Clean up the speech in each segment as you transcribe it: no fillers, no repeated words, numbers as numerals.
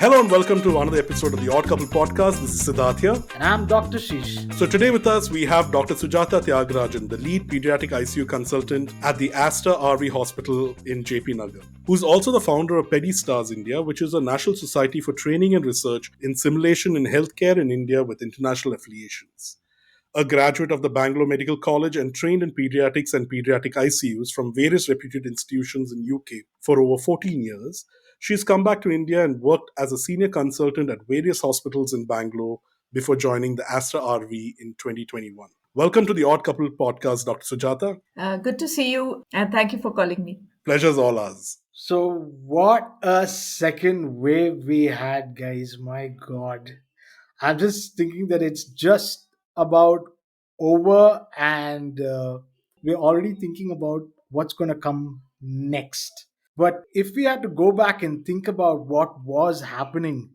Hello and welcome to another episode of the Odd Couple podcast. This is Siddharth here. And I'm Dr. Sheesh. So today with us we have Dr. Sujata Tyagarajan, the lead pediatric ICU consultant at the Aster RV Hospital in JP Nagar, who's also the founder of PediStars India, which is a national society for training and research in simulation in healthcare in India with international affiliations. A graduate of the Bangalore Medical College and trained in pediatrics and pediatric ICUs from various reputed institutions in UK for over 14 years, she's come back to India and worked as a senior consultant at various hospitals in Bangalore before joining the Astra RV in 2021. Welcome to the Odd Couple podcast, Dr. Sujata. Good to see you, and thank you for calling me. Pleasure's all ours. So, what a second wave we had, guys. My God. I'm just thinking that it's just about over, and we're already thinking about what's going to come next. But if we had to go back and think about what was happening,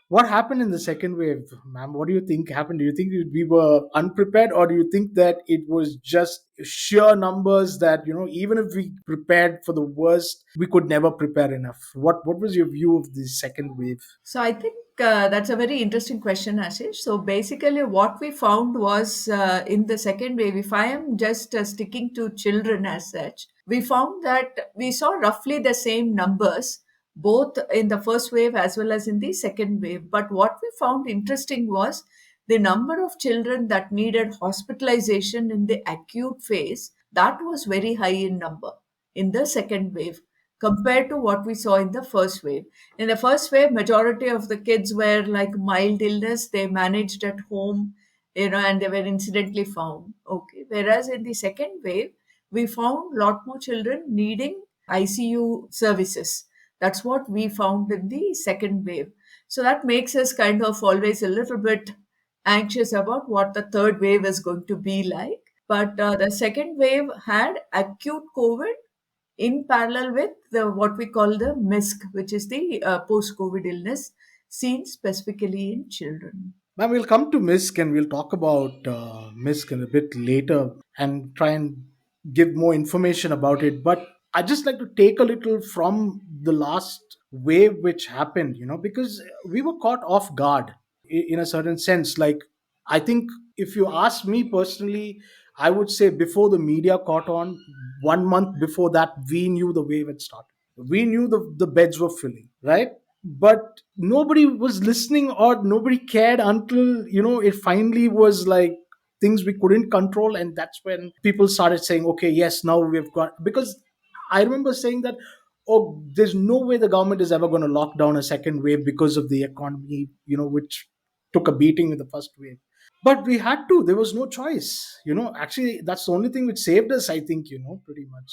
what happened in the second wave, ma'am? What do you think happened? Do you think we were unprepared, or do you think that it was just sheer numbers that, even if we prepared for the worst, we could never prepare enough? What was your view of the second wave? So, I think that's a very interesting question, Ashish. So, basically, what we found was in the second wave, if I am just sticking to children as such, we found that we saw roughly the same numbers both in the first wave as well as in the second wave. But what we found interesting was the number of children that needed hospitalization in the acute phase, that was very high in number in the second wave compared to what we saw in the first wave. In the first wave, majority of the kids were like mild illness, they managed at home, and they were incidentally found. Okay. Whereas in the second wave, we found a lot more children needing ICU services. That's what we found in the second wave. So that makes us kind of always a little bit anxious about what the third wave is going to be like. But the second wave had acute COVID in parallel with what we call the MISC, which is the post-COVID illness seen specifically in children. Ma'am, we'll come to MISC and we'll talk about MISC in a bit later and try and give more information about it. But I'd just like to take a little from the last wave which happened, because we were caught off guard in a certain sense. Like, I think if you ask me personally, I would say before the media caught on, 1 month before that, we knew the wave had started. We knew the beds were filling, right? But nobody was listening or nobody cared until it finally was like things we couldn't control, and that's when people started saying, okay, yes, now we've got, because I remember saying that, oh, there's no way the government is ever going to lock down a second wave because of the economy, which took a beating with the first wave. But we had to, there was no choice. Actually, that's the only thing which saved us, I think, pretty much.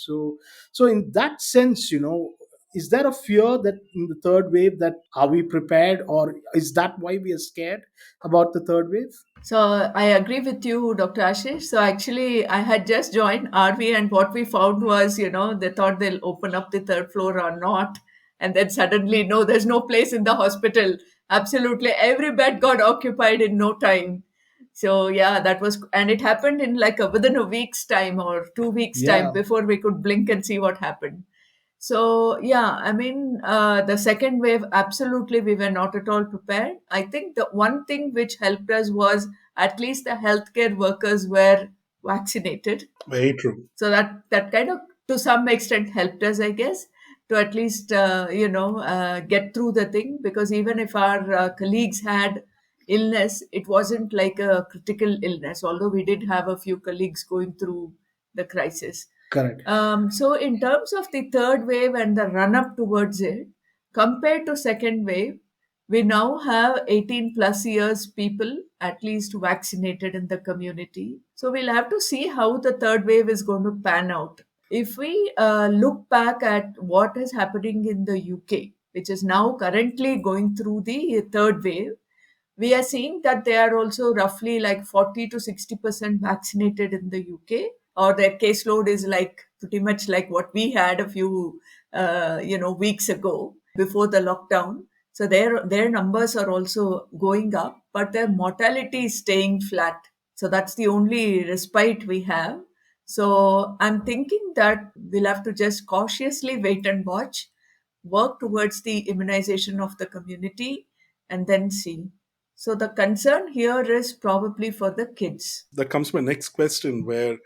So in that sense, is there a fear that in the third wave, that are we prepared, or is that why we are scared about the third wave? So I agree with you, Dr. Ashish. So actually, I had just joined RV, and what we found was, they thought they'll open up the third floor or not. And then suddenly, no, there's no place in the hospital. Absolutely. Every bed got occupied in no time. So yeah, that was, and it happened in like within a week's time or 2 weeks' time Yeah. before we could blink and see what happened. So, yeah, I mean, the second wave, absolutely, we were not at all prepared. I think the one thing which helped us was at least the healthcare workers were vaccinated. Very true. So that kind of, to some extent, helped us, I guess, to at least, get through the thing. Because even if our colleagues had illness, it wasn't like a critical illness, although we did have a few colleagues going through the crisis. Correct. So in terms of the third wave and the run up towards it, compared to second wave, we now have 18 plus years people at least vaccinated in the community. So we'll have to see how the third wave is going to pan out. If we look back at what is happening in the UK, which is now currently going through the third wave, we are seeing that they are also roughly like 40 to 60% vaccinated in the UK, or their caseload is like pretty much like what we had a few weeks ago before the lockdown. So their numbers are also going up, but their mortality is staying flat. So that's the only respite we have. So I'm thinking that we'll have to just cautiously wait and watch. work towards the immunization of the community, and then see. So the concern here is probably for the kids. That comes my next question, where,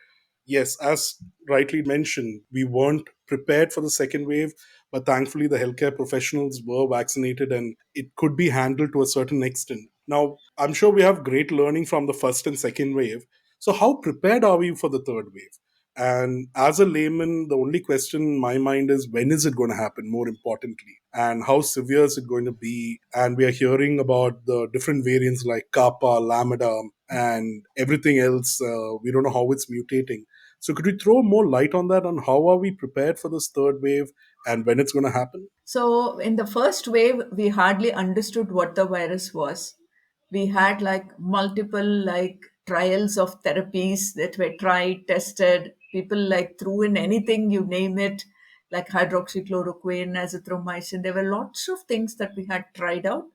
yes, as rightly mentioned, we weren't prepared for the second wave, but thankfully the healthcare professionals were vaccinated and it could be handled to a certain extent. Now, I'm sure we have great learning from the first and second wave. So, how prepared are we for the third wave? And as a layman, the only question in my mind is, when is it going to happen, more importantly? And how severe is it going to be? And we are hearing about the different variants like Kappa, Lambda, and everything else. We don't know how it's mutating. So, could you throw more light on that? On how are we prepared for this third wave and when it's going to happen? So, in the first wave, we hardly understood what the virus was. We had like multiple like trials of therapies that were tried, tested. People like threw in anything, you name it, like hydroxychloroquine, azithromycin. There were lots of things that we had tried out.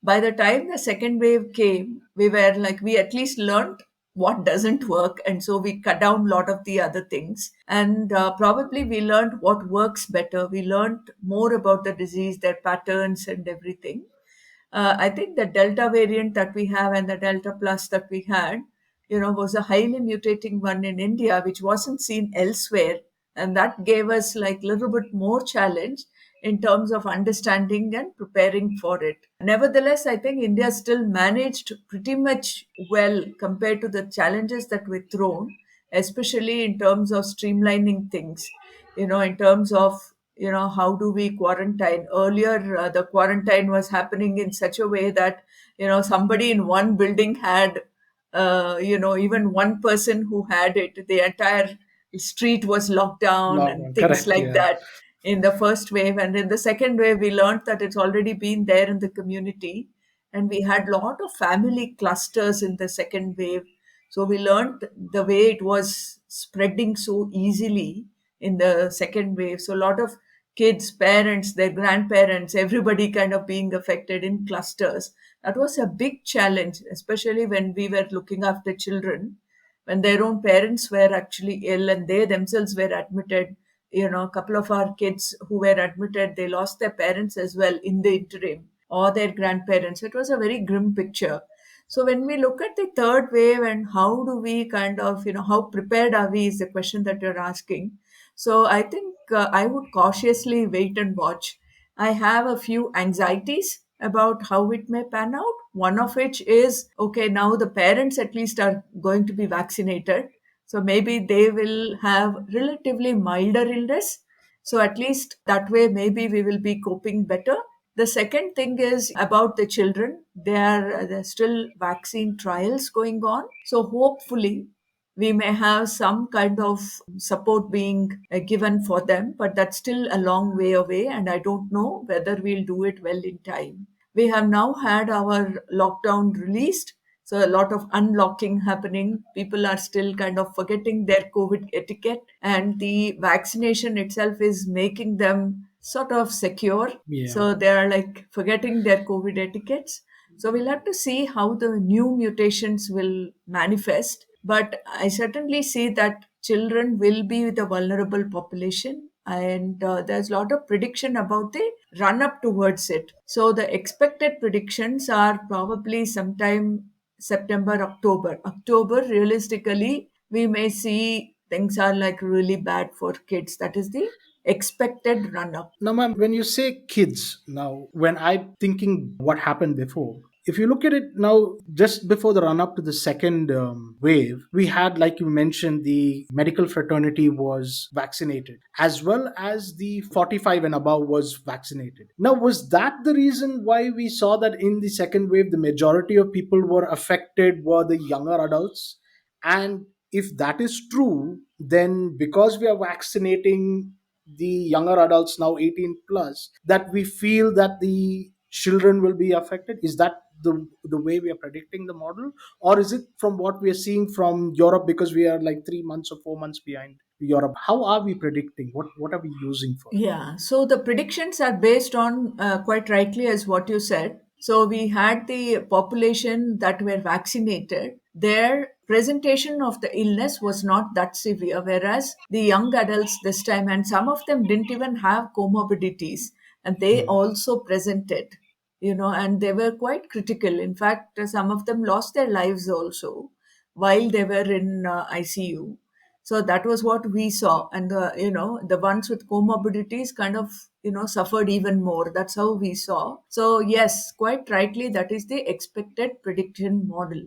By the time the second wave came, we were like, we at least learned what doesn't work. And so we cut down a lot of the other things. And probably we learned what works better. We learned more about the disease, their patterns, and everything. I think the Delta variant that we have and the Delta Plus that we had, was a highly mutating one in India, which wasn't seen elsewhere. And that gave us like a little bit more challenge in terms of understanding and preparing for it. Nevertheless, I think India still managed pretty much well compared to the challenges that were thrown, especially in terms of streamlining things, in terms of how do we quarantine. Earlier the quarantine was happening in such a way that somebody in one building had even one person who had it, the entire street was locked down and Lockdown. things Correct. like Yeah. that in the first wave. And in the second wave we learned that it's already been there in the community, and we had lot of family clusters in the second wave. So we learned the way it was spreading so easily in the second wave. So a lot of kids, parents, their grandparents, everybody kind of being affected in clusters. That was a big challenge, especially when we were looking after children, when their own parents were actually ill and they themselves were admitted. A couple of our kids who were admitted, they lost their parents as well in the interim, or their grandparents. It was a very grim picture. So when we look at the third wave and how do we kind of, how prepared are we is the question that you're asking. So I think I would cautiously wait and watch. I have a few anxieties about how it may pan out. One of which is, okay, now the parents at least are going to be vaccinated. So maybe they will have relatively milder illness. So at least that way, maybe we will be coping better. The second thing is about the children. There are still vaccine trials going on. So hopefully, we may have some kind of support being given for them, but that's still a long way away, and I don't know whether we'll do it well in time. We have now had our lockdown released, so a lot of unlocking happening. People are still kind of forgetting their COVID etiquette, and the vaccination itself is making them sort of secure. Yeah. So they are like forgetting their COVID etiquettes. So we'll have to see how the new mutations will manifest. But I certainly see that children will be the vulnerable population. And there's a lot of prediction about the run up towards it. So the expected predictions are probably sometime September, October. October, realistically, we may see things are like really bad for kids. That is the expected run up. Now, ma'am, when you say kids, now, when I'm thinking what happened before, if you look at it now, just before the run up to the second wave, we had, like you mentioned, the medical fraternity was vaccinated, as well as the 45 and above was vaccinated. Now, was that the reason why we saw that in the second wave, the majority of people were affected were the younger adults? And if that is true, then because we are vaccinating the younger adults now 18 plus, that we feel that the children will be affected, is that the way we are predicting the model, or is it from what we are seeing from Europe, because we are like 3 months or 4 months behind Europe? How are we predicting? What are we using for it? Yeah, so the predictions are based on quite rightly as what you said. So we had the population that were vaccinated. Their presentation of the illness was not that severe, whereas the young adults this time, and some of them didn't even have comorbidities. and they Mm. also presented, and they were quite critical. In fact, some of them lost their lives also while they were in ICU. So that was what we saw, and the ones with comorbidities kind of suffered even more. That's how we saw. So yes, quite rightly, that is the expected prediction model.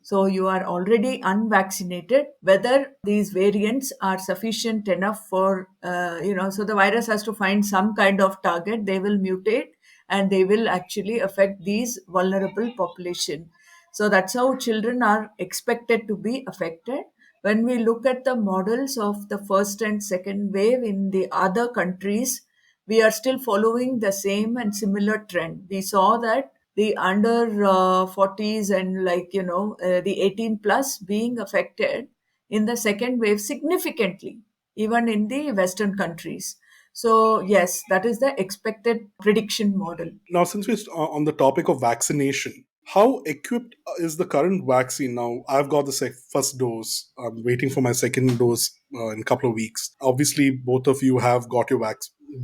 So you are already unvaccinated, whether these variants are sufficient enough for, so the virus has to find some kind of target, they will mutate, and they will actually affect these vulnerable population. So that's how children are expected to be affected. When we look at the models of the first and second wave in the other countries, we are still following the same and similar trend. We saw that the under 40s and the 18 plus being affected in the second wave significantly, even in the Western countries. So yes, that is the expected prediction model. Now, since we're on the topic of vaccination, how equipped is the current vaccine now? I've got the first dose. I'm waiting for my second dose in a couple of weeks. Obviously, both of you have got your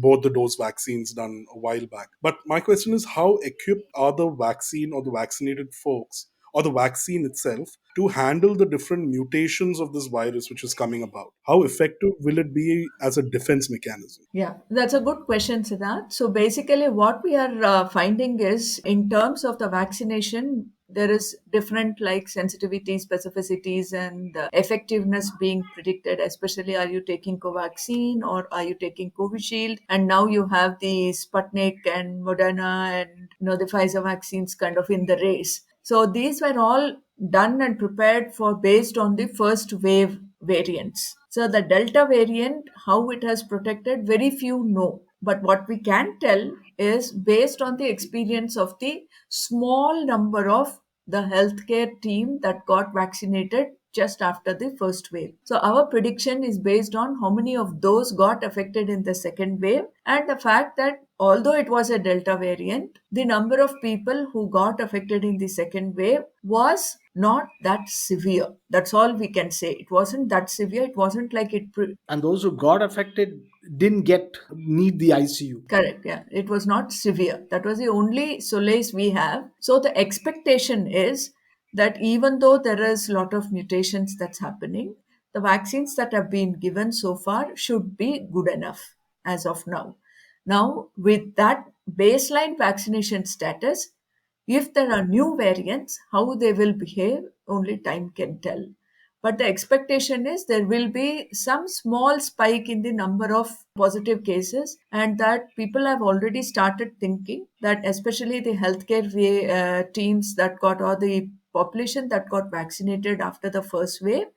both the dose vaccines done a while back. But my question is, how equipped are the vaccine or the vaccinated folks or the vaccine itself to handle the different mutations of this virus which is coming about? How effective will it be as a defense mechanism? Yeah, that's a good question, Siddharth. So basically, what we are finding is, in terms of the vaccination, there is different like sensitivity, specificities, and effectiveness being predicted. Especially, are you taking Covaxin or are you taking Covishield? And now you have the Sputnik and Moderna and the Pfizer vaccines kind of in the race. So these were all done and prepared for based on the first wave variants. So the Delta variant, how it has protected, very few know. But what we can tell is based on the experience of the small number of the healthcare team that got vaccinated just after the first wave. So our prediction is based on how many of those got affected in the second wave, and the fact that although it was a Delta variant, the number of people who got affected in the second wave was not that severe. That's all we can say. It wasn't that severe. It wasn't like it. And those who got affected didn't get need the ICU. Correct. Yeah. It was not severe. That was the only solace we have. So the expectation is that even though there is a lot of mutations that's happening, the vaccines that have been given so far should be good enough as of now. Now, with that baseline vaccination status, if there are new variants, how they will behave, only time can tell. But the expectation is there will be some small spike in the number of positive cases, and that people have already started thinking that, especially the healthcare teams that got, or the population that got vaccinated after the first wave,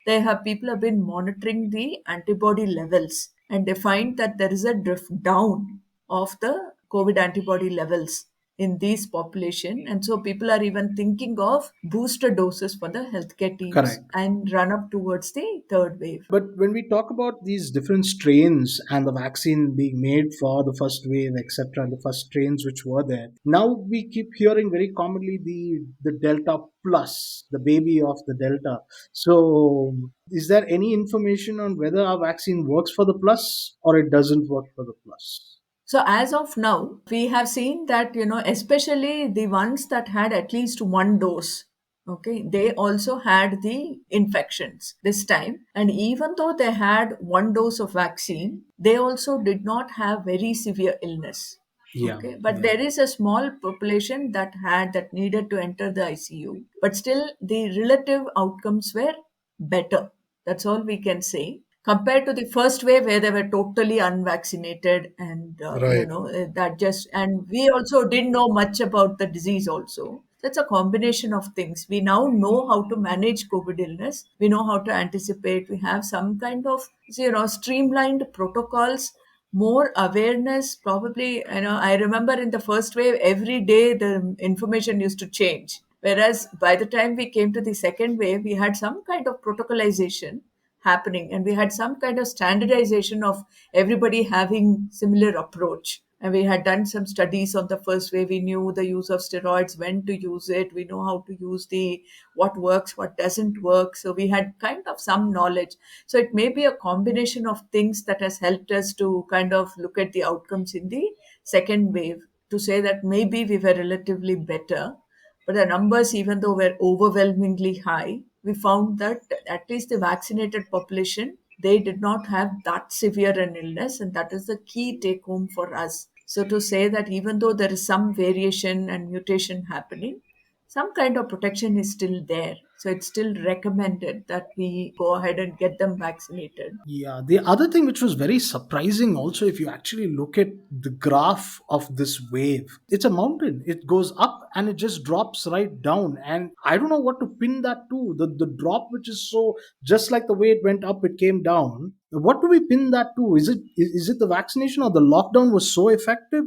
people have been monitoring the antibody levels, and they find that there is a drift down of the COVID antibody levels in these population. And so people are even thinking of booster doses for the healthcare teams Correct. and run up towards the third wave. But when we talk about these different strains and the vaccine being made for the first wave, etc., and the first strains which were there, now we keep hearing very commonly the Delta plus, the baby of the Delta. So, is there any information on whether our vaccine works for the plus or it doesn't work for the plus? So as of now, we have seen that, especially the ones that had at least one dose, okay, they also had the infections this time. And even though they had one dose of vaccine, they also did not have very severe illness. Yeah, Okay, but yeah. there is a small population that needed to enter the ICU, but still the relative outcomes were better. That's all we can say compared to the first wave where they were totally unvaccinated, and Right. that just, and we also didn't know much about the disease also. That's a combination of things. We now know how to manage COVID illness. We know how to anticipate. We have some kind of streamlined protocols, more awareness. Probably, I remember in the first wave, every day the information used to change. Whereas by the time we came to the second wave, we had some kind of protocolization happening, and we had some kind of standardization of everybody having similar approach. And we had done some studies on the first wave. We knew the use of steroids, when to use it. We know how to use the what works, what doesn't work. So we had kind of some knowledge. So it may be a combination of things that has helped us to kind of look at the outcomes in the second wave to say that maybe we were relatively better. But the numbers, even though were overwhelmingly high, we found that at least the vaccinated population, they did not have that severe an illness, and that is the key take home for us. So to say that even though there is some variation and mutation happening, some kind of protection is still there. So it's still recommended that we go ahead and get them vaccinated. Yeah, the other thing which was very surprising also, if you actually look at the graph of this wave, it's a mountain. It goes up and it just drops right down. And I don't know what to pin that to. The drop, which is so, just like the way it went up, it came down. What do we pin that to? Is it the vaccination, or the lockdown was so effective,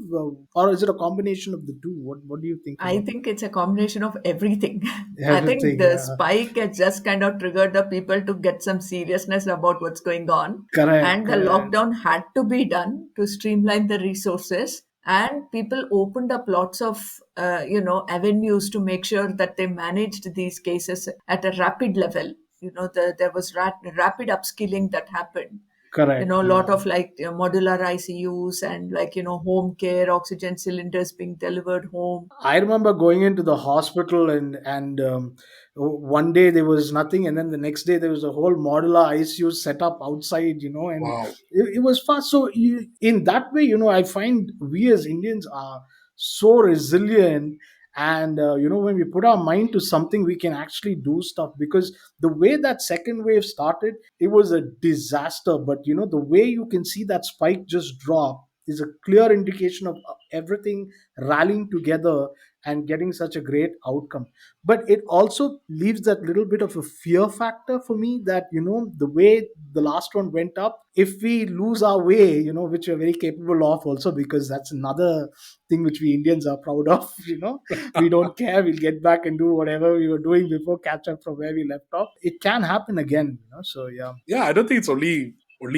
or is it a combination of the two? What do you think I about think it's a combination of everything. I think everything? the Yeah, spike has just kind of triggered the people to get some seriousness about what's going on. correct, And the correct. lockdown had to be done to streamline the resources. And people opened up lots of, avenues to make sure that they managed these cases at a rapid level. There was rapid upskilling that happened. Correct. A lot Yeah. of like modular ICUs and like home care, oxygen cylinders being delivered home. I remember going into the hospital, and one day there was nothing, and then the next day there was a whole modular ICU set up outside, and Wow. it was fast. So in that way, I find we as Indians are so resilient, and when we put our mind to something, we can actually do stuff. Because the way that second wave started, it was a disaster. But the way you can see that spike just drop is a clear indication of everything rallying together and getting such a great outcome. But it also leaves that little bit of a fear factor for me, that the way the last one went up, if we lose our way, which we're very capable of also, because that's another thing which we Indians are proud of. We don't care, we'll get back and do whatever we were doing before, catch up from where we left off. It can happen again, so yeah. Yeah, I don't think it's only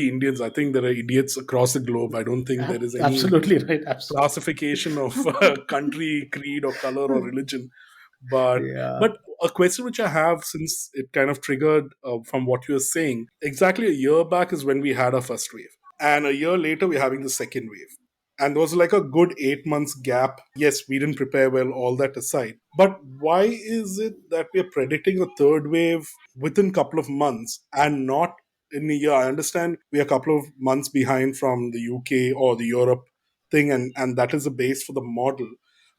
Indians. I think there are idiots across the globe. I don't think there is any Absolutely right, absolutely. classification of country, creed, or color or religion. But Yeah. but a question which I have, since it kind of triggered from what you were saying, exactly a year back is when we had our first wave, and a year later we're having the second wave. And there was like a good 8 months gap. Yes, we didn't prepare well, all that aside. But why is it that we're predicting a third wave within a couple of months and not in a year? I understand we're a couple of months behind from the UK or the Europe thing, and that is the base for the model.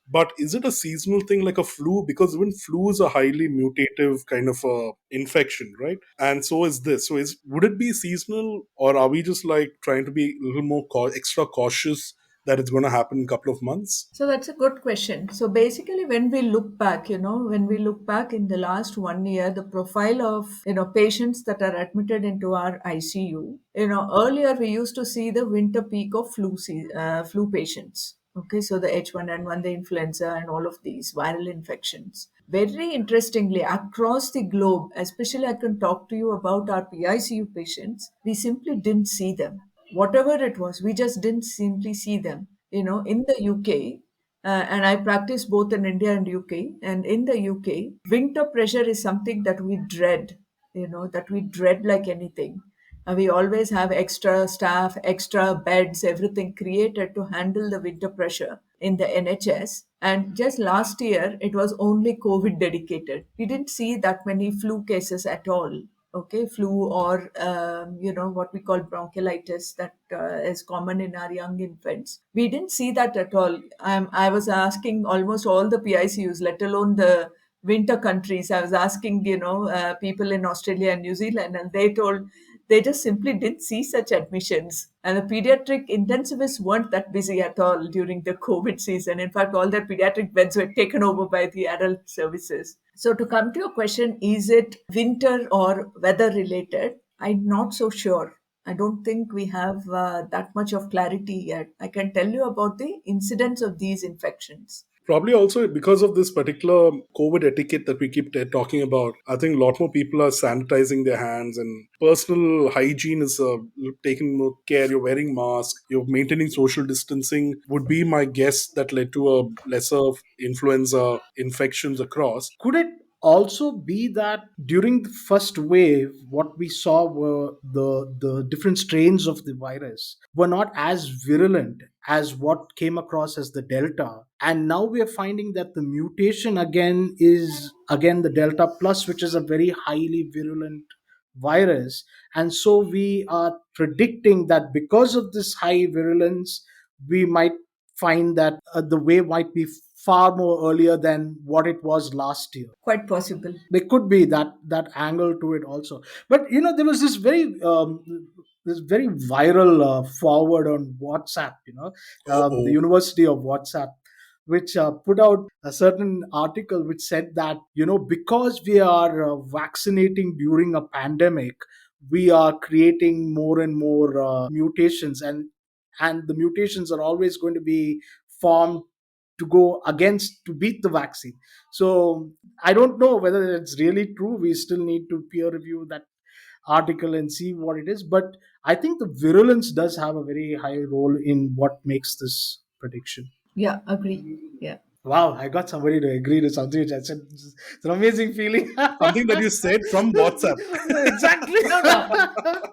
But is it a seasonal thing like a flu? Because even flu is a highly mutative kind of a infection, right? And so is this. So is would it be seasonal, or are we just like trying to be a little more extra cautious that it's going to happen in a couple of months? So that's a good question. So basically, when we look back, when we look back in the last 1 year, the profile of, patients that are admitted into our ICU, earlier we used to see the winter peak of flu patients. Okay, so the H1N1, the influenza, and all of these viral infections. Very interestingly, across the globe, especially I can talk to you about our PICU patients, we simply didn't see them. Whatever it was, we just didn't simply see them. In the UK, and I practice both in India and UK, and in the UK, winter pressure is something that we dread, that we dread like anything. We always have extra staff, extra beds, everything created to handle the winter pressure in the NHS. And just last year, it was only COVID dedicated. We didn't see that many flu cases at all. Okay, flu or what we call bronchiolitis that is common in our young infants. We didn't see that at all. I was asking almost all the PICUs, let alone the winter countries. I was asking people in Australia and New Zealand, and they told they just simply didn't see such admissions. And the pediatric intensivists weren't that busy at all during the COVID season. In fact, all their pediatric beds were taken over by the adult services. So, to come to your question, is it winter or weather related? I'm not so sure. I don't think we have that much of clarity yet. I can tell you about the incidence of these infections. Probably also because of this particular COVID etiquette that we keep talking about. I think a lot more people are sanitizing their hands, and personal hygiene is taking more care. You're wearing masks, you're maintaining social distancing, would be my guess that led to a lesser influenza infections across. Could it also be that during the first wave, what we saw were the different strains of the virus were not as virulent as what came across as the delta, and now we are finding that the mutation again is again the delta plus, which is a very highly virulent virus. And so we are predicting that because of this high virulence, we might find that the wave might be far more earlier than what it was last year. Quite possible. There could be that angle to it also. But there was this very viral forward on WhatsApp, the Oh, University of WhatsApp, which put out a certain article which said that because we are vaccinating during a pandemic, we are creating more and more mutations, and the mutations are always going to be formed to go against to beat the vaccine. So I don't know whether it's really true. We still need to peer review that article and see what it is. But I think the virulence does have a very high role in what makes this prediction. Yeah, agree. Yeah. Wow, I got somebody to agree to something which I said. It's an amazing feeling. something that you said from WhatsApp. Exactly. No, no.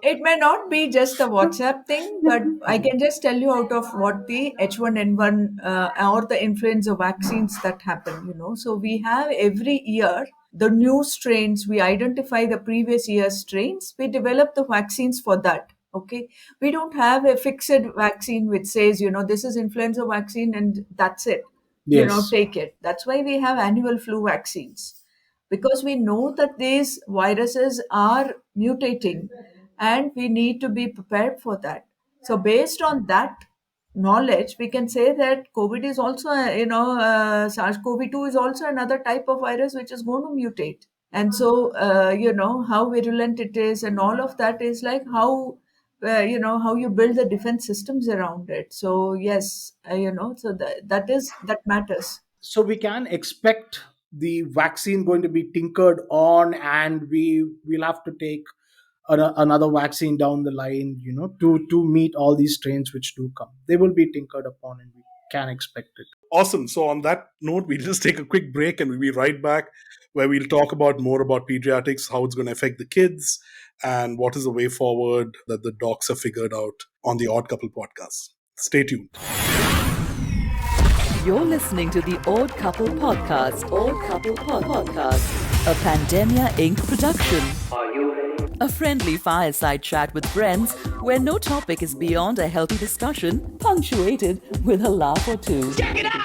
It may not be just a WhatsApp thing, but I can just tell you out of what the H1N1 or the influenza vaccines that happen. So we have every year the new strains, we identify the previous year's strains, we develop the vaccines for that. Okay. We don't have a fixed vaccine which says, this is influenza vaccine and that's it. Yes. Take it. That's why we have annual flu vaccines, because we know that these viruses are mutating and we need to be prepared for that. So based on that knowledge, we can say that COVID is also SARS-CoV-2 is also another type of virus which is going to mutate. And so how virulent it is and all of that is like how you build the defense systems around it. So yes, so that matters. So we can expect the vaccine going to be tinkered on, and we will have to take another vaccine down the line, to meet all these strains which do come. They will be tinkered upon, and we can expect it. Awesome. So on that note, we'll just take a quick break and we'll be right back where we'll talk about more about pediatrics, how it's going to affect the kids, and what is the way forward that the docs have figured out on the Odd Couple podcast. Stay tuned. You're listening to the Odd Couple Podcast. Odd Couple Podcast. A Pandemia Inc. production. Are you ready? A friendly fireside chat with friends where no topic is beyond a healthy discussion, punctuated with a laugh or two. Check it out!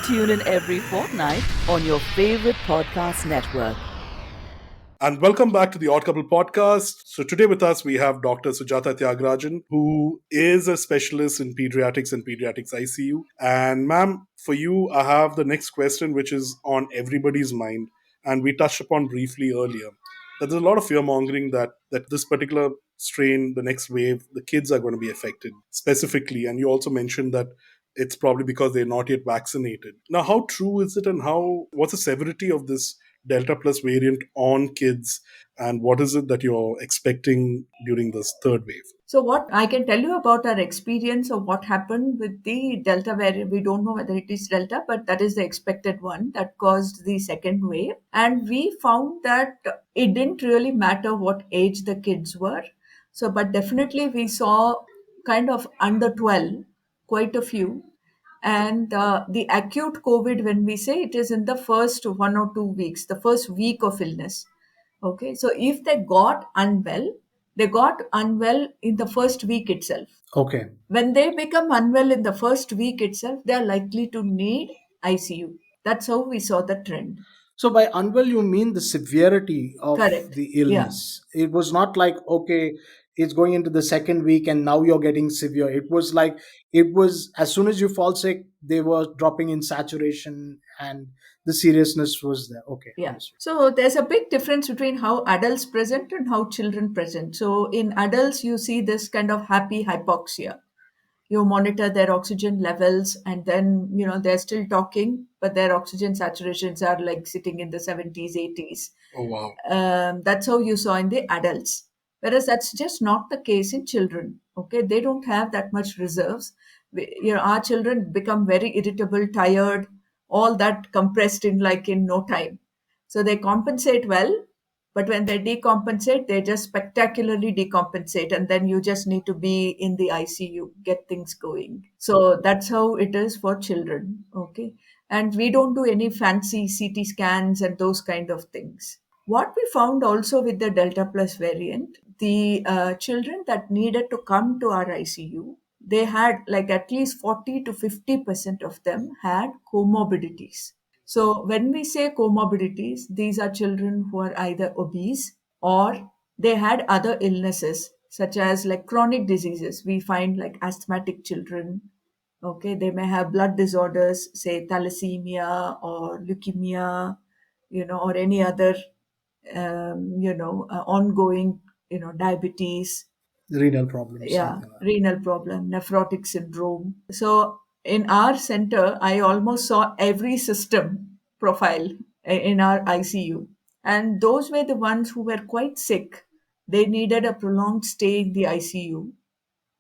Tune in every fortnight on your favorite podcast network. And welcome back to the Odd Couple podcast. So today with us, we have Dr. Sujata Tyagarajan, who is a specialist in pediatrics and pediatrics ICU. And ma'am, for you, I have the next question, which is on everybody's mind. And we touched upon briefly earlier that there's a lot of fear mongering that this particular strain, the next wave, the kids are going to be affected specifically. And you also mentioned that it's probably because they're not yet vaccinated. Now, how true is it, and what's the severity of this Delta plus variant on kids, and what is it that you're expecting during this third wave? So what I can tell you about our experience of what happened with the Delta variant, we don't know whether it is Delta, but that is the expected one that caused the second wave. And we found that it didn't really matter what age the kids were. So, but definitely we saw kind of under 12, quite a few. And the acute COVID, when we say, it is in the first 1 or 2 weeks, the first week of illness. Okay, so if they got unwell in the first week itself. Okay. When they become unwell in the first week itself, they are likely to need ICU. That's how we saw the trend. So by unwell, you mean the severity of Correct. the illness. Yeah. It was not like, okay, it's going into the second week and now you're getting severe. It was as soon as you fall sick, they were dropping in saturation and the seriousness was there. Okay. Yeah. So there's a big difference between how adults present and how children present. So in adults, you see this kind of happy hypoxia. You monitor their oxygen levels, and then they're still talking, but their oxygen saturations are like sitting in the 70s, 80s. Oh wow. That's how you saw in the adults, whereas that's just not the case in children. Okay, they don't have that much reserves. Our children become very irritable, tired, all that compressed in no time. So they compensate well, but when they decompensate, they just spectacularly decompensate, and then you just need to be in the ICU, get things going. So that's how it is for children. Okay. And we don't do any fancy CT scans and those kind of things. What we found also with the Delta Plus variant, the children that needed to come to our ICU, they had like at least 40 to 50% of them had comorbidities. So when we say comorbidities, these are children who are either obese or they had other illnesses such as like chronic diseases. We find like asthmatic children. Okay, they may have blood disorders, say thalassemia or leukemia, or any other, ongoing, diabetes, Renal problems, yeah, something like renal problem, nephrotic syndrome. So in our center, I almost saw every system profile in our ICU. And those were the ones who were quite sick. They needed a prolonged stay in the ICU.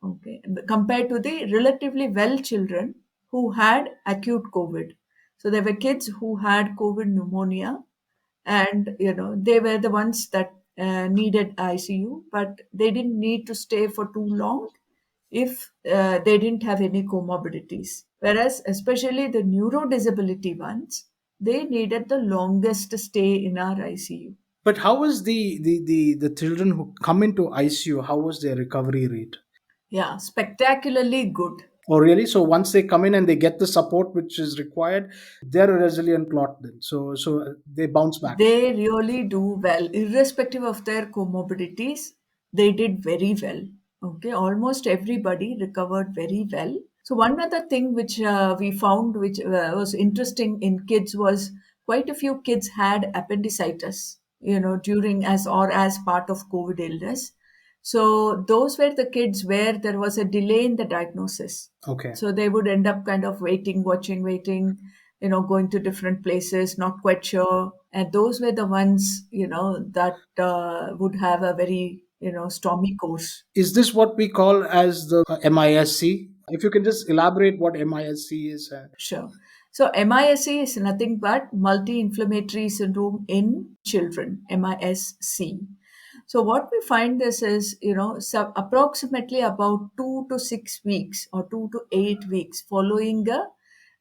Okay. Compared to the relatively well children who had acute COVID. So there were kids who had COVID pneumonia, and they were the ones that needed ICU, but they didn't need to stay for too long if they didn't have any comorbidities. Whereas, especially the neurodisability ones, they needed the longest stay in our ICU. But how was the children who come into ICU? How was their recovery rate? Yeah, spectacularly good. Oh, really? So once they come in and they get the support which is required, they're a resilient lot. Then, so they bounce back. They really do well, irrespective of their comorbidities. They did very well. Okay, almost everybody recovered very well. So one other thing which we found, which was interesting in kids, was quite a few kids had appendicitis, during as part of COVID illness. So those were the kids where there was a delay in the diagnosis. Okay. So they would end up kind of waiting, watching, waiting, going to different places, not quite sure. And those were the ones, that would have a very, stormy course. Is this what we call as the MISC? If you can just elaborate what MISC is. Sure. So MISC is nothing but multi-inflammatory syndrome in children, MISC. So what we find this is, approximately about 2 to 6 weeks or 2 to 8 weeks following a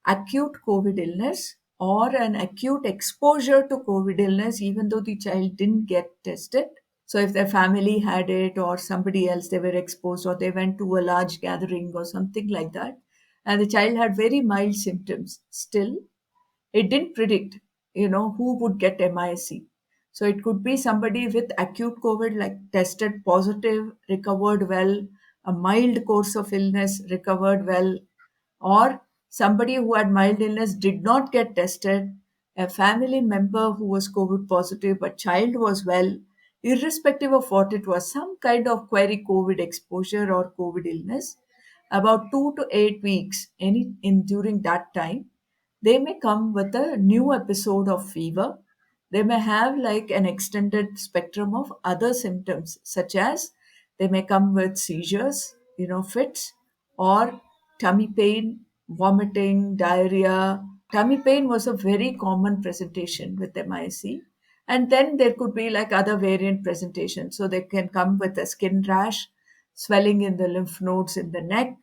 acute COVID illness or an acute exposure to COVID illness, even though the child didn't get tested. So if their family had it or somebody else, they were exposed or they went to a large gathering or something like that, and the child had very mild symptoms, still it didn't predict, who would get MISC. So it could be somebody with acute COVID, like tested positive, recovered well, a mild course of illness, recovered well, or somebody who had mild illness did not get tested, a family member who was COVID positive, but child was well, irrespective of what it was, some kind of query COVID exposure or COVID illness, about 2 to 8 weeks, any in during that time, they may come with a new episode of fever. They may have like an extended spectrum of other symptoms, such as they may come with seizures, fits, or tummy pain, vomiting, diarrhea. Tummy pain was a very common presentation with MIC. And then there could be like other variant presentations. So they can come with a skin rash, swelling in the lymph nodes in the neck.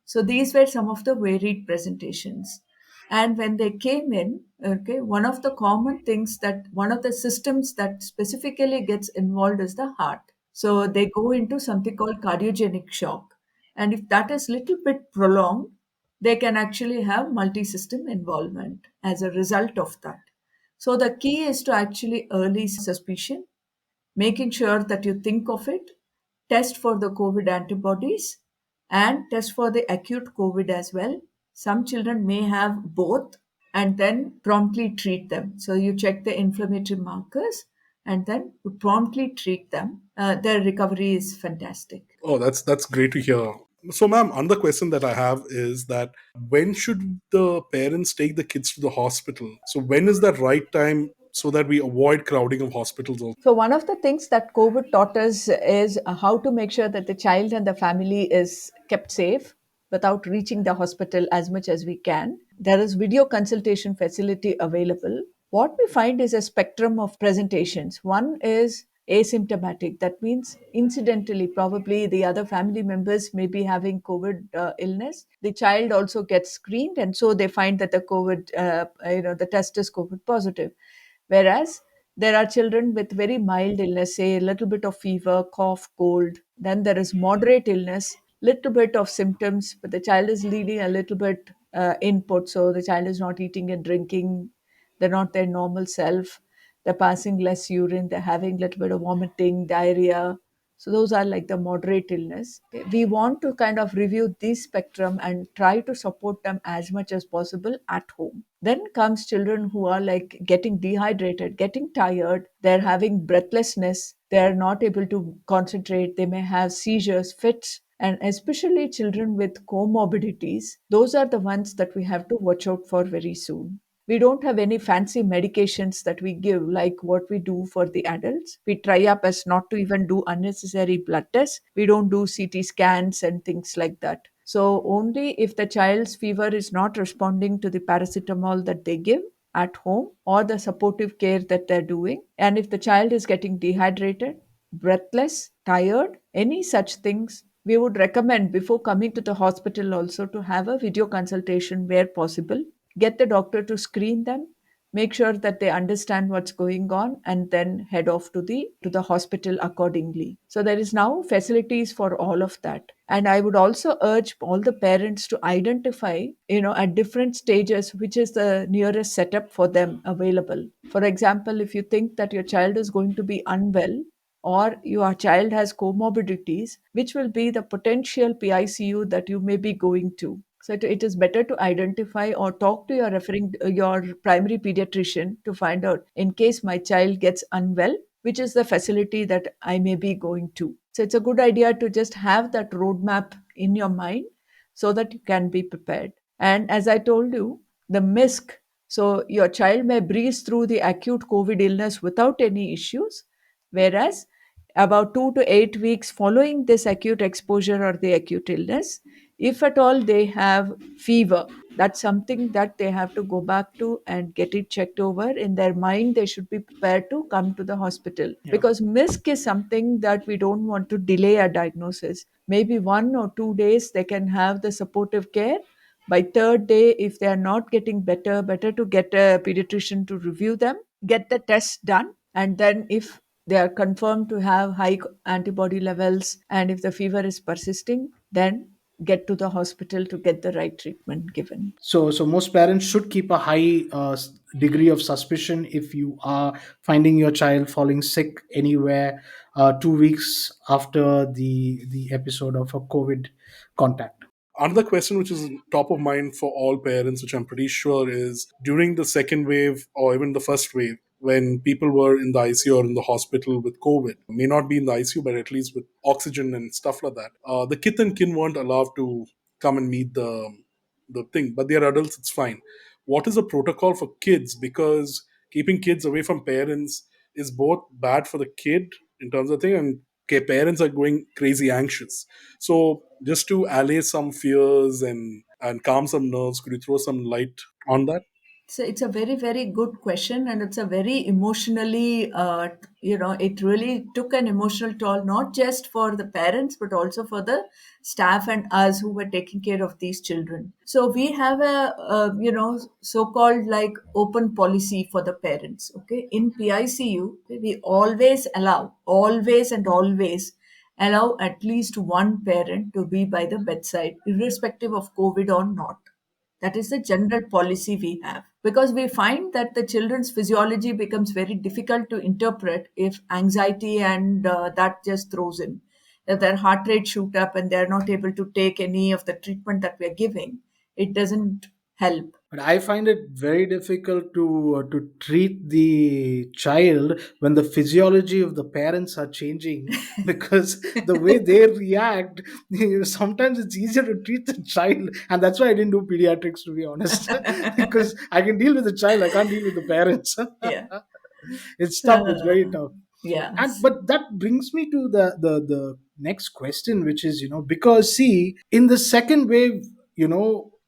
So these were some of the varied presentations. And when they came in, okay, one of the common things that one of the systems that specifically gets involved is the heart. So they go into something called cardiogenic shock. And if that is little bit prolonged, they can actually have multi-system involvement as a result of that. So the key is to actually early suspicion, making sure that you think of it, test for the COVID antibodies, and test for the acute COVID as well. Some children may have both and then promptly treat them. So you check the inflammatory markers and then you promptly treat them. Their recovery is fantastic. Oh, that's great to hear. So, ma'am, another question that I have is that when should the parents take the kids to the hospital? So, when is that right time so that we avoid crowding of hospitals also? So, one of the things that COVID taught us is how to make sure that the child and the family is kept safe without reaching the hospital as much as we can. There is video consultation facility available. What we find is a spectrum of presentations. One is asymptomatic. That means incidentally, probably the other family members may be having COVID illness. The child also gets screened, and so they find that the COVID, the test is COVID positive. Whereas there are children with very mild illness, say a little bit of fever, cough, cold. Then there is moderate illness, little bit of symptoms, but the child is leading a little bit input. So the child is not eating and drinking, they're not their normal self, they're passing less urine, they're having a little bit of vomiting, diarrhea. So those are like the moderate illness. Okay. We want to kind of review this spectrum and try to support them as much as possible at home. Then comes children who are like getting dehydrated, getting tired, they're having breathlessness, they're not able to concentrate, they may have seizures, fits, and especially children with comorbidities. Those are the ones that we have to watch out for very soon. We don't have any fancy medications that we give like what we do for the adults. We try our best not to even do unnecessary blood tests. We don't do CT scans and things like that. So only if the child's fever is not responding to the paracetamol that they give at home or the supportive care that they're doing, and if the child is getting dehydrated, breathless, tired, any such things, we would recommend before coming to the hospital also to have a video consultation where possible. Get the doctor to screen them, make sure that they understand what's going on, and then head off to the hospital accordingly. So there is now facilities for all of that. And I would also urge all the parents to identify, at different stages, which is the nearest setup for them available. For example, if you think that your child is going to be unwell, or your child has comorbidities, which will be the potential PICU that you may be going to. So it is better to identify or talk to your primary pediatrician to find out, in case my child gets unwell, which is the facility that I may be going to. So it's a good idea to just have that roadmap in your mind so that you can be prepared. And as I told you, the MISC, so your child may breeze through the acute COVID illness without any issues, whereas about 2 to 8 weeks following this acute exposure or the acute illness, if at all they have fever, that's something that they have to go back to and get it checked over. In their mind, they should be prepared to come to the hospital, Yeah. because MISC is something that we don't want to delay a diagnosis. Maybe 1 or 2 days they can have the supportive care. By third day, if they are not getting better to get a pediatrician to review them, get the test done, and then if they are confirmed to have high antibody levels and if the fever is persisting, then get to the hospital to get the right treatment given. So most parents should keep a high degree of suspicion if you are finding your child falling sick anywhere 2 weeks after the episode of a COVID contact. Another question which is top of mind for all parents, which I'm pretty sure, is during the second wave or even the first wave, when people were in the ICU or in the hospital with COVID, may not be in the ICU, but at least with oxygen and stuff like that, the kith and kin weren't allowed to come and meet the thing, but they're adults, it's fine. What is the protocol for kids? Because keeping kids away from parents is both bad for the kid in terms of thing, and parents are going crazy anxious. So just to allay some fears and calm some nerves, could you throw some light on that? So it's a very, very good question, and it's a very emotionally, it really took an emotional toll, not just for the parents, but also for the staff and us who were taking care of these children. So we have so-called like open policy for the parents. Okay, in PICU, we always and always allow at least one parent to be by the bedside, irrespective of COVID or not. That is the general policy we have, because we find that the children's physiology becomes very difficult to interpret if anxiety and that just throws in. If their heart rate shoot up and they're not able to take any of the treatment that we're giving, it doesn't help. But I find it very difficult to treat the child when the physiology of the parents are changing, because the way they react, sometimes it's easier to treat the child, and that's why I didn't do pediatrics, to be honest, because I can deal with the child, I can't deal with the parents. Yeah. It's tough. It's very tough. Yeah. And but that brings me to the next question, which is, because see, in the second wave,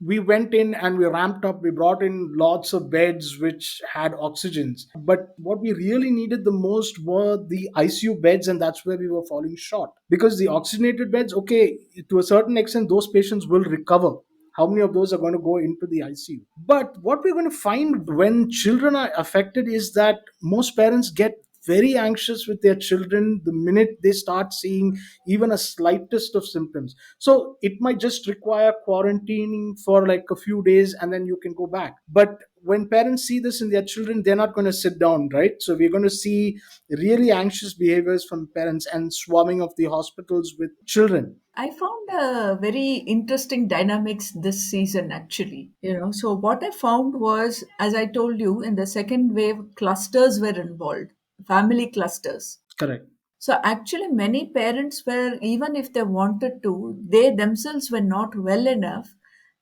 we went in and we ramped up, we brought in lots of beds which had oxygens, but what we really needed the most were the ICU beds, and that's where we were falling short. Because the oxygenated beds, okay, to a certain extent those patients will recover. How many of those are going to go into the ICU? But what we're going to find when children are affected is that most parents get very anxious with their children the minute they start seeing even a slightest of symptoms. So it might just require quarantining for like a few days and then you can go back. But when parents see this in their children, they're not going to sit down, right? So we're going to see really anxious behaviors from parents and swarming of the hospitals with children. I found a very interesting dynamics this season actually. So what I found was, as I told you, in the second wave, clusters were involved, family clusters. Correct. So actually, many parents were, even if they wanted to, they themselves were not well enough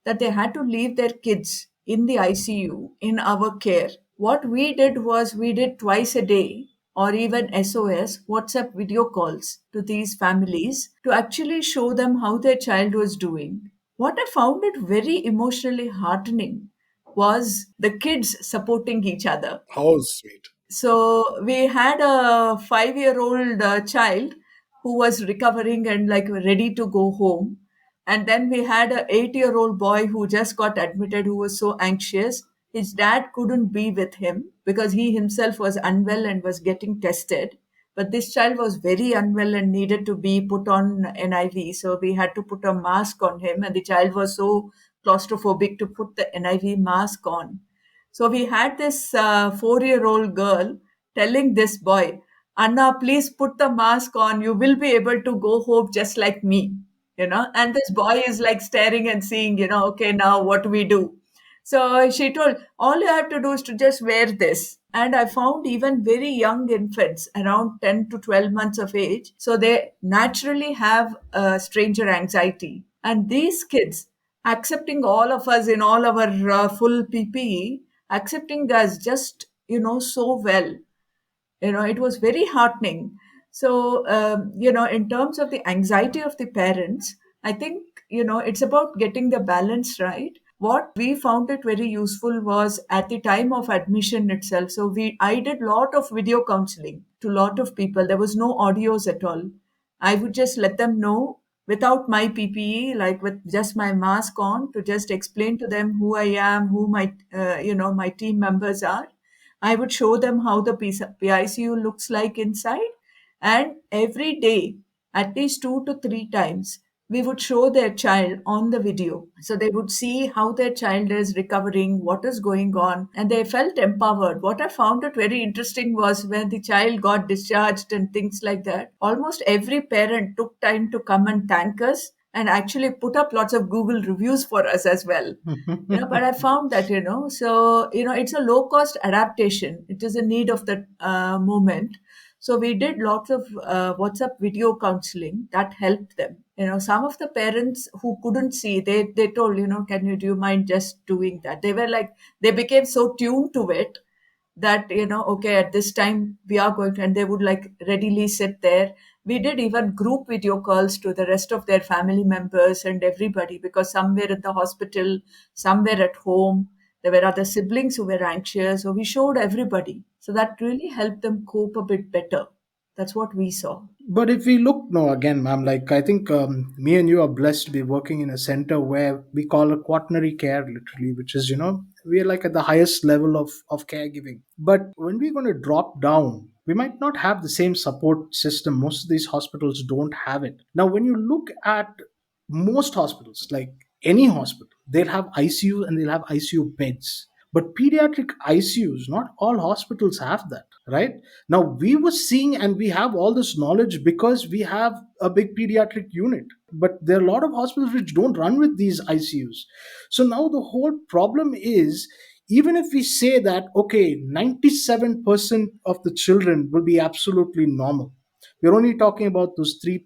that they had to leave their kids in the ICU in our care. What we did was we did twice a day or even SOS, WhatsApp video calls to these families to actually show them how their child was doing. What I found it very emotionally heartening was the kids supporting each other. How sweet. So we had a 5-year-old child who was recovering and like ready to go home. And then we had a 8-year-old boy who just got admitted who was so anxious. His dad couldn't be with him because he himself was unwell and was getting tested. But this child was very unwell and needed to be put on NIV. So we had to put a mask on him. And the child was so claustrophobic to put the NIV mask on. So we had this 4-year-old girl telling this boy, Anna, please put the mask on. You will be able to go home just like me. And this boy is like staring and seeing, okay, now what do we do? So she told, all you have to do is to just wear this. And I found even very young infants, around 10 to 12 months of age, so they naturally have stranger anxiety. And these kids, accepting all of us in all our full PPE, accepting us just, so well. It was very heartening. So, in terms of the anxiety of the parents, I think, it's about getting the balance right. What we found it very useful was at the time of admission itself. So I did lot of video counseling to lot of people. There was no audios at all. I would just let them know without my PPE, like with just my mask on, to just explain to them who I am, who my team members are. I would show them how the PICU looks like inside. And every day, at least 2 to 3 times, we would show their child on the video. So they would see how their child is recovering, what is going on, and they felt empowered. What I found it very interesting was when the child got discharged and things like that, almost every parent took time to come and thank us and actually put up lots of Google reviews for us as well. But I found that, so, it's a low cost adaptation. It is a need of the moment. So we did lots of WhatsApp video counseling that helped them. Some of the parents who couldn't see, they told, do you mind just doing that? They were like, they became so tuned to it that, okay, at this time we are going to, and they would like readily sit there. We did even group video calls to the rest of their family members and everybody, because some were in the hospital, some were at home. There were other siblings who were anxious. So we showed everybody. So that really helped them cope a bit better. That's what we saw. But if we look, no, again, ma'am, like I think me and you are blessed to be working in a center where we call it quaternary care, literally, which is, we are like at the highest level of caregiving. But when we're going to drop down, we might not have the same support system. Most of these hospitals don't have it. Now, when you look at most hospitals, like any hospital, they'll have ICU and they'll have ICU beds. But pediatric ICUs, not all hospitals have that, right? Now, we were seeing and we have all this knowledge because we have a big pediatric unit. But there are a lot of hospitals which don't run with these ICUs. So now the whole problem is, even if we say that, okay, 97% of the children will be absolutely normal, we're only talking about those 3%,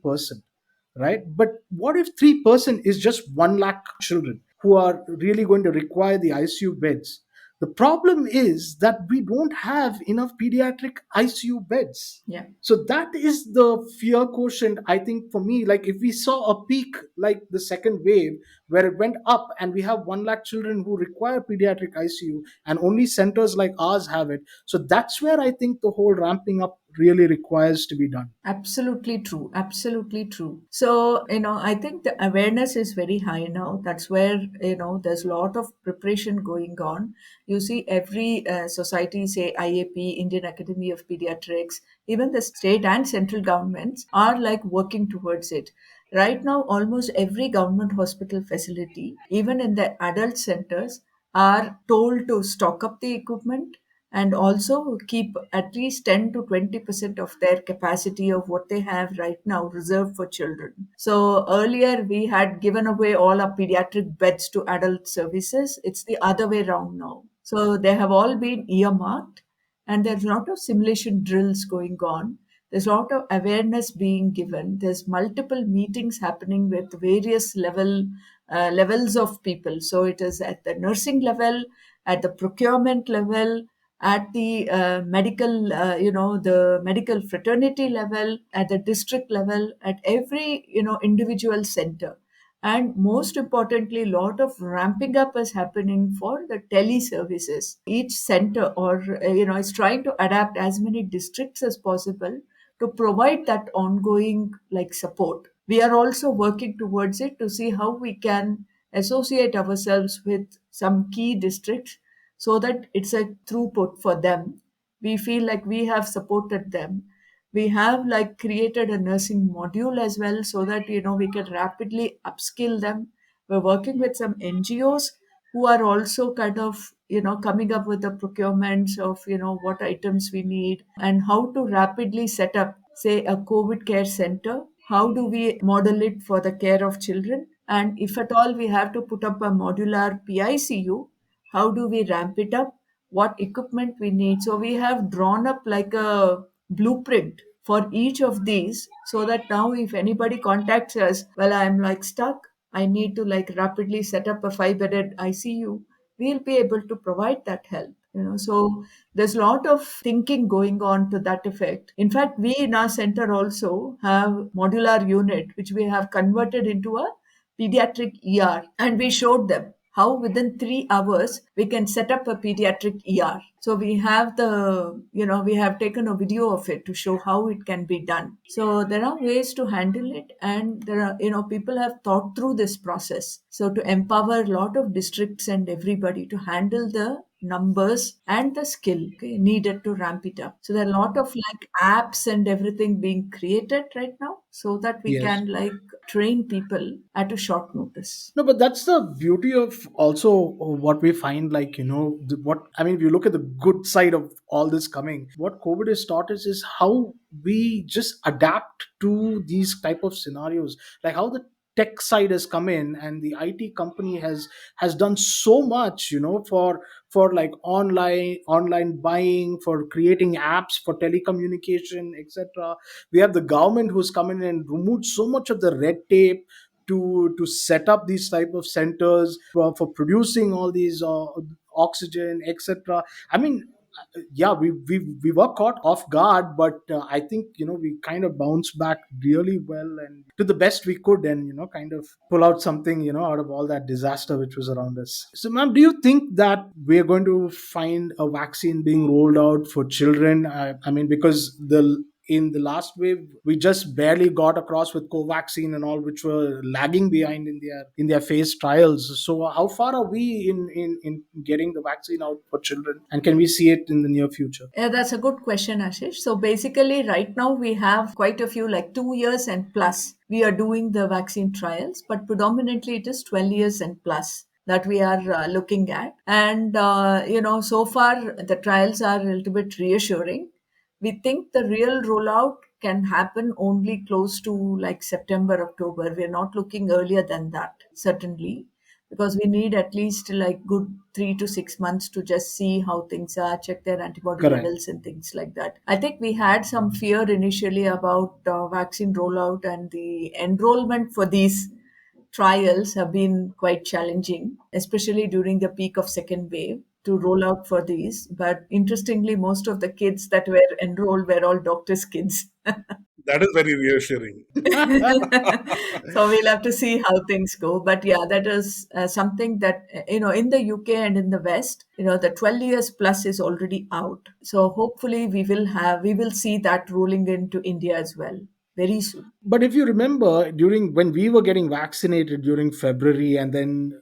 right? But what if 3% is just 1 lakh children who are really going to require the ICU beds? The problem is that we don't have enough pediatric ICU beds. Yeah. So that is the fear quotient, I think, for me. Like, if we saw a peak like the second wave, where it went up and we have 1 lakh children who require pediatric ICU, and only centers like ours have it. So that's where I think the whole ramping up really requires to be done. Absolutely true. Absolutely true. So, I think the awareness is very high now. That's where, there's a lot of preparation going on. You see, every society, say IAP, Indian Academy of Pediatrics, even the state and central governments are like working towards it. Right now, almost every government hospital facility, even in the adult centers, are told to stock up the equipment and also keep at least 10 to 20% of their capacity of what they have right now reserved for children. So earlier we had given away all our pediatric beds to adult services. It's the other way around now. So they have all been earmarked, and there's a lot of simulation drills going on. There's a lot of awareness being given. There's multiple meetings happening with various levels of people. So it is at the nursing level, at the procurement level, at the the medical fraternity level, at the district level, at every individual center. And most importantly, a lot of ramping up is happening for the tele services. Each center or is trying to adapt as many districts as possible to provide that ongoing like support. We are also working towards it to see how we can associate ourselves with some key districts so that it's a throughput for them. We feel like we have supported them. We have like created a nursing module as well so that we can rapidly upskill them. We're working with some NGOs who are also kind of coming up with the procurements of what items we need and how to rapidly set up, say, a COVID care center. How do we model it for the care of children? And if at all we have to put up a modular PICU, how do we ramp it up? What equipment we need? So we have drawn up like a blueprint for each of these so that now if anybody contacts us, well, I'm like stuck, I need to like rapidly set up a 5-bedded ICU, we'll be able to provide that help. So there's a lot of thinking going on to that effect. In fact, we in our center also have modular unit which we have converted into a pediatric ER, and we showed them how within 3 hours we can set up a pediatric ER. So we have we have taken a video of it to show how it can be done. So there are ways to handle it, and there are, people have thought through this process. So to empower a lot of districts and everybody to handle the numbers and the skill needed to ramp it up. So there are a lot of like apps and everything being created right now so that we Yes. can like train people at a short notice. No, but that's the beauty of also what we find, like, what I mean, if you look at the good side of all this coming, what COVID has taught us is how we just adapt to these type of scenarios, like how the tech side has come in, and the IT company has done so much, for like online buying, for creating apps for telecommunication, etc. We have the government who's come in and removed so much of the red tape to set up these type of centers for producing all these oxygen, etc. I mean, yeah, we were caught off guard, but I think we kind of bounced back really well and to the best we could, and kind of pull out something out of all that disaster which was around us. So, ma'am, do you think that we're going to find a vaccine being rolled out for children? I mean, because the in the last wave we just barely got across with Covaxin and all, which were lagging behind in their phase trials. So how far are we in getting the vaccine out for children, and can we see it in the near future? Yeah, that's a good question, Ashish. So basically, right now we have quite a few, like 2 years and plus. We are doing the vaccine trials, but predominantly it is 12 years and plus that we are looking at. And, so far the trials are a little bit reassuring. We think the real rollout can happen only close to like September, October. We're not looking earlier than that, certainly, because we need at least like good 3 to 6 months to just see how things are, check their antibody Correct. levels and things like that. I think we had some fear initially about vaccine rollout, and the enrollment for these trials have been quite challenging, especially during the peak of second wave. to roll out for these. But interestingly, most of the kids that were enrolled were all doctors' kids. That is very reassuring. So we'll have to see how things go. But yeah, that is something that, in the UK and in the West, the 12 years plus is already out. So hopefully we will see that rolling into India as well very soon. But if you remember, during when we were getting vaccinated during February, and then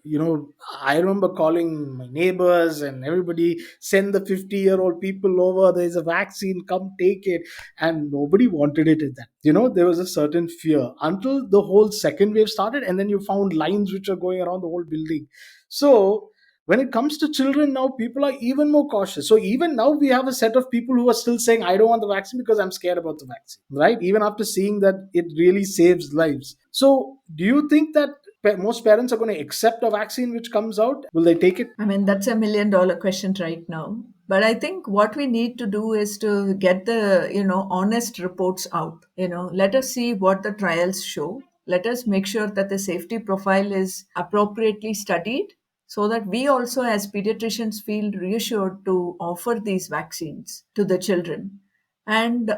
I remember calling my neighbors and everybody, send the 50-year-old people over. There's a vaccine, come take it, and nobody wanted it. At that, there was a certain fear until the whole second wave started, and then you found lines which are going around the whole building. So when it comes to children now, people are even more cautious. So even now we have a set of people who are still saying, I don't want the vaccine because I'm scared about the vaccine, right? Even after seeing that it really saves lives. So do you think that most parents are going to accept a vaccine which comes out? Will they take it? I mean, that's a $1 million question right now. But I think what we need to do is to get the, honest reports out. Let us see what the trials show. Let us make sure that the safety profile is appropriately studied, so that we also as pediatricians feel reassured to offer these vaccines to the children. And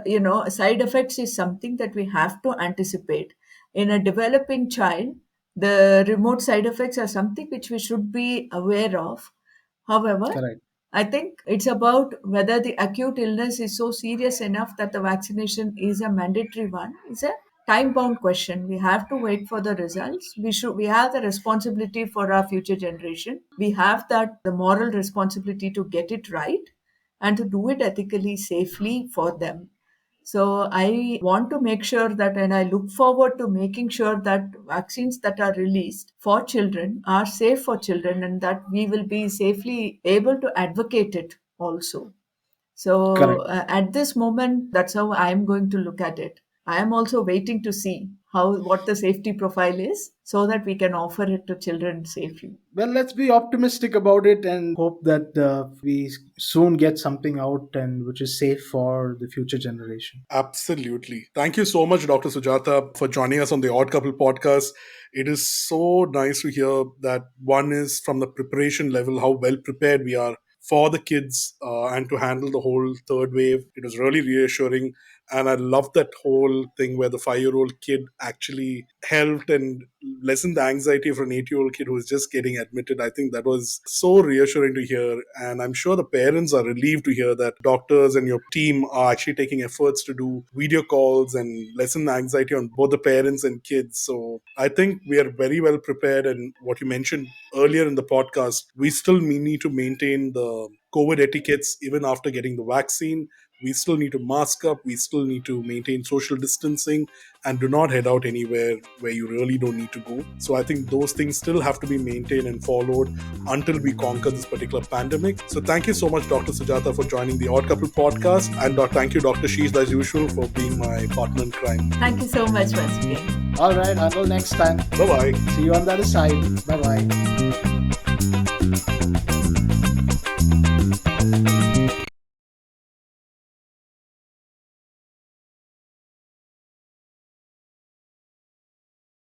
side effects is something that we have to anticipate. In a developing child, the remote side effects are something which we should be aware of. However, Correct. I think it's about whether the acute illness is so serious enough that the vaccination is a mandatory one. It's a time bound question. We have to wait for the results. We have the responsibility for our future generation. We have the moral responsibility to get it right and to do it ethically, safely for them. So I want to make sure that, and I look forward to making sure that vaccines that are released for children are safe for children, and that we will be safely able to advocate it also. So Correct. at this moment, that's how I am going to look at it. I am also waiting to see what the safety profile is, so that we can offer it to children safely. Well, let's be optimistic about it and hope that we soon get something out and which is safe for the future generation. Absolutely. Thank you so much, Dr. Sujata, for joining us on the Odd Couple podcast. It is so nice to hear that one is from the preparation level, how well prepared we are for the kids and to handle the whole third wave. It was really reassuring. And I love that whole thing where the 5-year-old kid actually helped and lessened the anxiety of an 8-year-old kid who was just getting admitted. I think that was so reassuring to hear. And I'm sure the parents are relieved to hear that doctors and your team are actually taking efforts to do video calls and lessen the anxiety on both the parents and kids. So I think we are very well prepared. And what you mentioned earlier in the podcast, we still need to maintain the COVID etiquettes even after getting the vaccine. We still need to mask up. We still need to maintain social distancing and do not head out anywhere where you really don't need to go. So I think those things still have to be maintained and followed until we conquer this particular pandemic. So thank you so much, Dr. Sujata, for joining the Odd Couple podcast. And thank you, Dr. Sheesh, as usual, for being my partner in crime. Thank you so much once again. All right, until next time. Bye-bye. See you on the other side. Bye bye.